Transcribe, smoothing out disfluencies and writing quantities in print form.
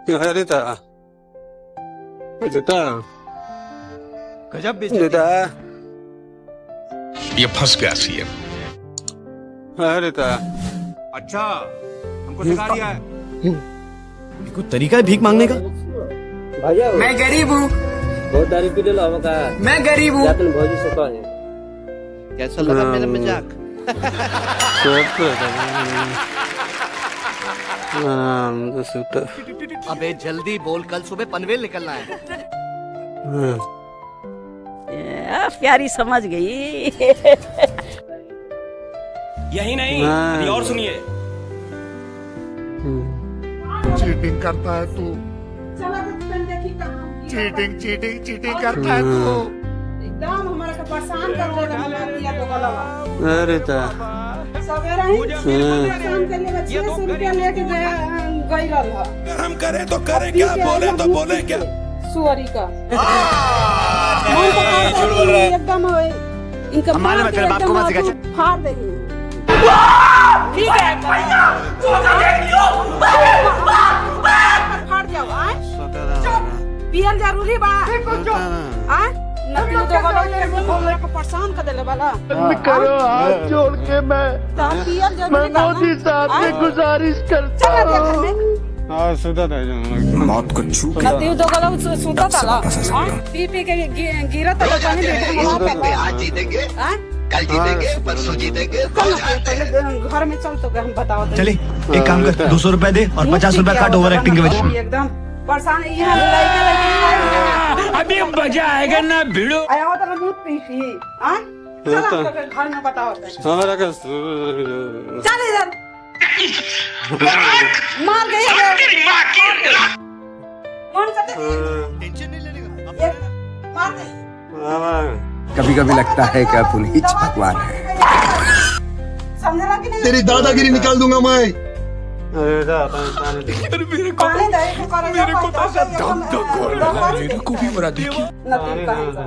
देता देता गजब देता ये फंस गया सीएम। देता। अच्छा हमको सिखा दिया है। कोई तरीका है भीख मांगने का? भैया मैं गरीब हूँ, बहुत दारू पी लो का। मैं गरीब हूँ। जातन भौजी से कहे कैसा लगा मेरा मजाक? अबे जल्दी बोल, कल सुबह पनवेल निकलना है। प्यारी समझ गई। यही नहीं अभी और सुनिए। चीटिंग करता है तू, चीटिंग चीटिंग चीटिंग करता है तू। एकदम हमारा के परेशान कर दिया तो गलवा। अरे ता सवेरा ही परेशान कर लिया। 600 रुपया लेके गई रहा। हम करे तो करे क्या, बोले तो बोले क्या। सुअरी का मन तो झूठ बोल रहा है एकदम। इनका मालूम है तेरे बाप को मत सिखा। फाड़ देगी। ठीक है फाड़ जाओ। पियल जरूरी बा। नतियो तो गलो को परेशान कर देले वाला। करो हाथ जोड़ के मैं पियल जरूरी बा। मोदी साहब से गुजारिश करता हूँ। हाँ सुधा था मौत को छू नतियो तो गलो सुता था। पी पी के गिरा था पानी में। आज जीतेंगे, कल जीतेंगे, परसों जीतेंगे। घर में चल तो हम बताओ। चले एक काम कर, 200 रुपए दे और 50 रुपए काट ओवर एक्टिंग के वजह। एकदम परेशान अभी मजा आएगा ना भिड़ो। आया होता ना दूध पी पी। चल घर में बताओ। हमारा का चल इधर मार गई है। कौन करते टेंशन नहीं लेने का। मार गई। कभी कभी लगता है कि पुनीत भगवान है। समझला कि नहीं? तेरी दादागिरी निकाल दूंगा मैं। अरे दा पानी पानी दे मेरे को तो मेरे को भी मरा देखिए। नती कहेगा।